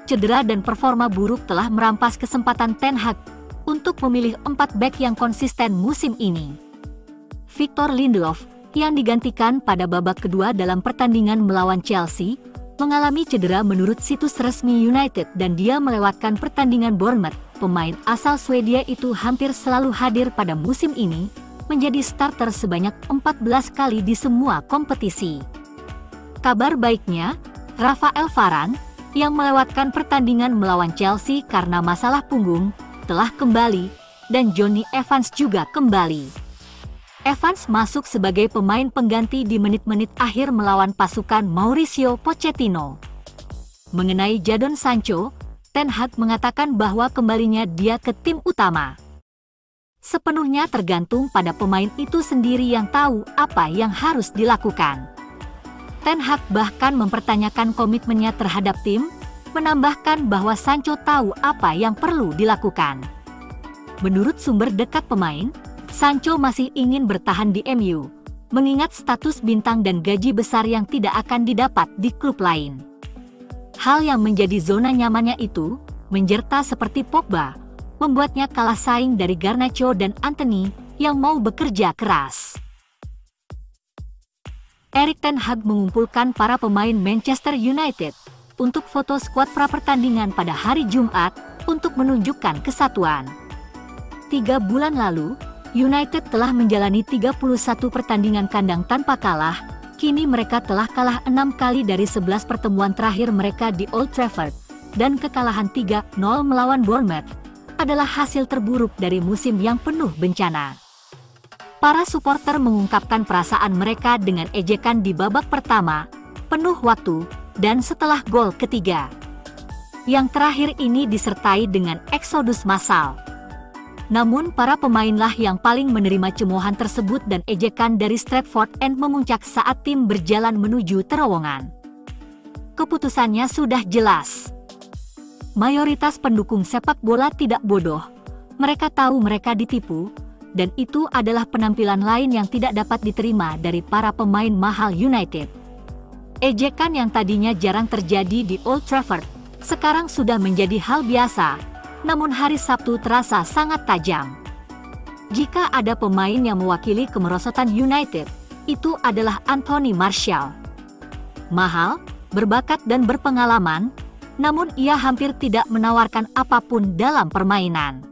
cedera dan performa buruk telah merampas kesempatan Ten Hag untuk memilih 4 bek yang konsisten musim ini. Victor Lindelof, yang digantikan pada babak kedua dalam pertandingan melawan Chelsea, mengalami cedera menurut situs resmi United dan dia melewatkan pertandingan Bournemouth. Pemain asal Swedia itu hampir selalu hadir pada musim ini, menjadi starter sebanyak 14 kali di semua kompetisi. Kabar baiknya, Rafael Varane, yang melewatkan pertandingan melawan Chelsea karena masalah punggung, telah kembali, dan Jonny Evans juga kembali. Evans masuk sebagai pemain pengganti di menit-menit akhir melawan pasukan Mauricio Pochettino. Mengenai Jadon Sancho, Ten Hag mengatakan bahwa kembalinya dia ke tim utama sepenuhnya tergantung pada pemain itu sendiri yang tahu apa yang harus dilakukan. Ten Hag bahkan mempertanyakan komitmennya terhadap tim, menambahkan bahwa Sancho tahu apa yang perlu dilakukan. Menurut sumber dekat pemain, Sancho masih ingin bertahan di MU, mengingat status bintang dan gaji besar yang tidak akan didapat di klub lain. Hal yang menjadi zona nyamannya itu, menjerta seperti Pogba, membuatnya kalah saing dari Garnacho dan Antony yang mau bekerja keras. Erik ten Hag mengumpulkan para pemain Manchester United untuk foto skuad pra-pertandingan pada hari Jumat untuk menunjukkan kesatuan. 3 bulan lalu, United telah menjalani 31 pertandingan kandang tanpa kalah. Kini mereka telah kalah 6 kali dari 11 pertemuan terakhir mereka di Old Trafford, dan kekalahan 3-0 melawan Bournemouth adalah hasil terburuk dari musim yang penuh bencana. Para supporter mengungkapkan perasaan mereka dengan ejekan di babak pertama, penuh waktu, dan setelah gol ketiga. Yang terakhir ini disertai dengan eksodus massal. Namun para pemainlah yang paling menerima cemoohan tersebut dan ejekan dari Stratford End memuncak saat tim berjalan menuju terowongan. Keputusannya sudah jelas. Mayoritas pendukung sepak bola tidak bodoh. Mereka tahu mereka ditipu, dan itu adalah penampilan lain yang tidak dapat diterima dari para pemain mahal United. Ejekan yang tadinya jarang terjadi di Old Trafford, sekarang sudah menjadi hal biasa. Namun hari Sabtu terasa sangat tajam. Jika ada pemain yang mewakili kemerosotan United, itu adalah Anthony Martial. Mahal, berbakat dan berpengalaman, namun ia hampir tidak menawarkan apapun dalam permainan.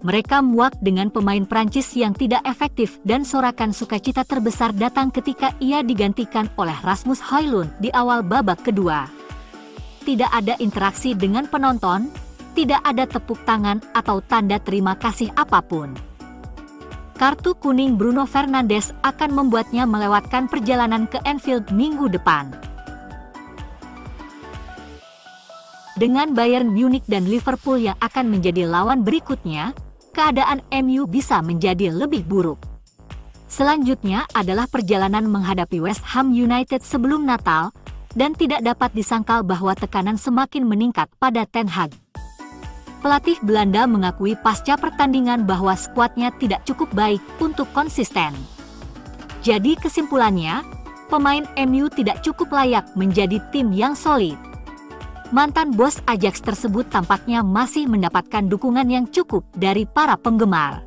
Mereka muak dengan pemain Prancis yang tidak efektif dan sorakan sukacita terbesar datang ketika ia digantikan oleh Rasmus Højlund di awal babak kedua. Tidak ada interaksi dengan penonton, tidak ada tepuk tangan atau tanda terima kasih apapun. Kartu kuning Bruno Fernandes akan membuatnya melewatkan perjalanan ke Anfield minggu depan. Dengan Bayern Munich dan Liverpool yang akan menjadi lawan berikutnya, keadaan MU bisa menjadi lebih buruk. Selanjutnya adalah perjalanan menghadapi West Ham United sebelum Natal, dan tidak dapat disangkal bahwa tekanan semakin meningkat pada Ten Hag. Pelatih Belanda mengakui pasca pertandingan bahwa skuadnya tidak cukup baik untuk konsisten. Jadi kesimpulannya, pemain MU tidak cukup layak menjadi tim yang solid. Mantan bos Ajax tersebut tampaknya masih mendapatkan dukungan yang cukup dari para penggemar.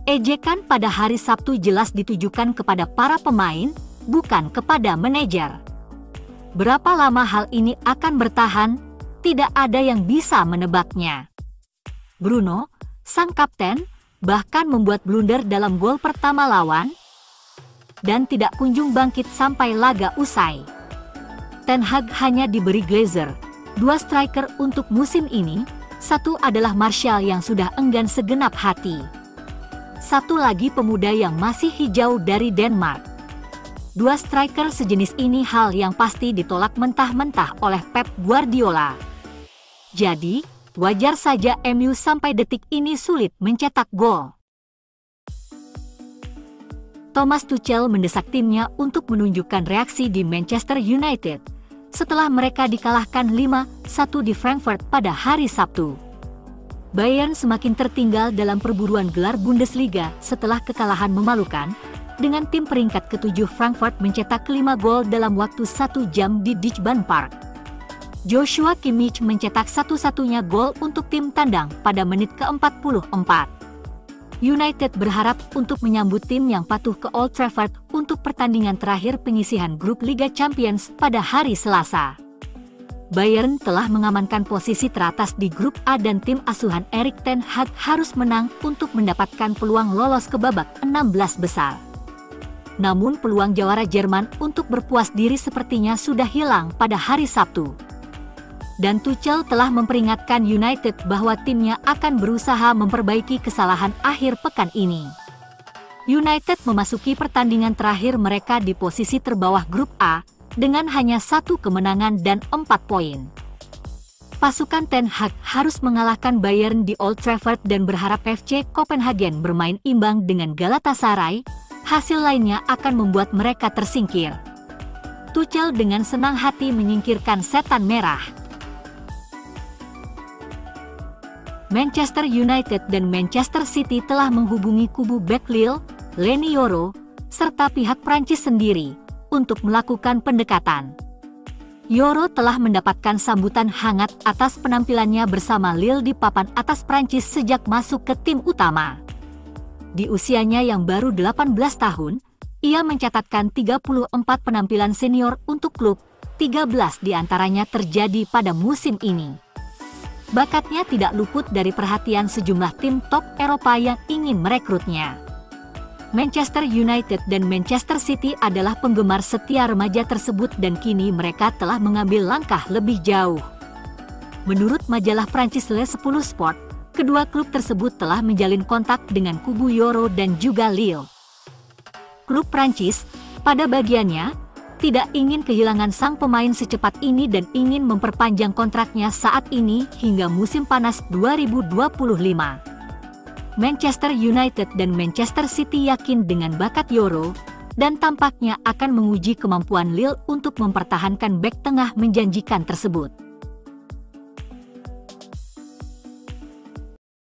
Ejekan pada hari Sabtu jelas ditujukan kepada para pemain, bukan kepada manajer. Berapa lama hal ini akan bertahan? Tidak ada yang bisa menebaknya. Bruno, sang kapten, bahkan membuat blunder dalam gol pertama lawan, dan tidak kunjung bangkit sampai laga usai. Ten Hag hanya diberi Glazer, 2 striker untuk musim ini, satu adalah Martial yang sudah enggan segenap hati. Satu lagi pemuda yang masih hijau dari Denmark. 2 striker sejenis ini hal yang pasti ditolak mentah-mentah oleh Pep Guardiola. Jadi, wajar saja MU sampai detik ini sulit mencetak gol. Thomas Tuchel mendesak timnya untuk menunjukkan reaksi di Manchester United setelah mereka dikalahkan 5-1 di Frankfurt pada hari Sabtu. Bayern semakin tertinggal dalam perburuan gelar Bundesliga setelah kekalahan memalukan, dengan tim peringkat ke-7 Frankfurt mencetak 5 gol dalam waktu 1 jam di Deutsche Bank Park. Joshua Kimmich mencetak satu-satunya gol untuk tim tandang pada menit ke-44. United berharap untuk menyambut tim yang patuh ke Old Trafford untuk pertandingan terakhir penyisihan grup Liga Champions pada hari Selasa. Bayern telah mengamankan posisi teratas di grup A dan tim asuhan Erik ten Hag harus menang untuk mendapatkan peluang lolos ke babak 16 besar. Namun peluang jawara Jerman untuk berpuas diri sepertinya sudah hilang pada hari Sabtu. Dan Tuchel telah memperingatkan United bahwa timnya akan berusaha memperbaiki kesalahan akhir pekan ini. United memasuki pertandingan terakhir mereka di posisi terbawah grup A dengan hanya 1 kemenangan dan 4 poin. Pasukan Ten Hag harus mengalahkan Bayern di Old Trafford dan berharap FC Copenhagen bermain imbang dengan Galatasaray. Hasil lainnya akan membuat mereka tersingkir. Tuchel dengan senang hati menyingkirkan setan merah. Manchester United dan Manchester City telah menghubungi kubu bek Lille, Leny Yoro, serta pihak Prancis sendiri untuk melakukan pendekatan. Yoro telah mendapatkan sambutan hangat atas penampilannya bersama Lille di papan atas Prancis sejak masuk ke tim utama. Di usianya yang baru 18 tahun, ia mencatatkan 34 penampilan senior untuk klub, 13 diantaranya terjadi pada musim ini. Bakatnya tidak luput dari perhatian sejumlah tim top Eropa yang ingin merekrutnya. Manchester United dan Manchester City adalah penggemar setia remaja tersebut dan kini mereka telah mengambil langkah lebih jauh. Menurut majalah Prancis Le 10 Sport, kedua klub tersebut telah menjalin kontak dengan kubu Yoro dan juga Lille. Klub Prancis, pada bagiannya, tidak ingin kehilangan sang pemain secepat ini dan ingin memperpanjang kontraknya saat ini hingga musim panas 2025. Manchester United dan Manchester City yakin dengan bakat Yoro, dan tampaknya akan menguji kemampuan Lille untuk mempertahankan bek tengah menjanjikan tersebut.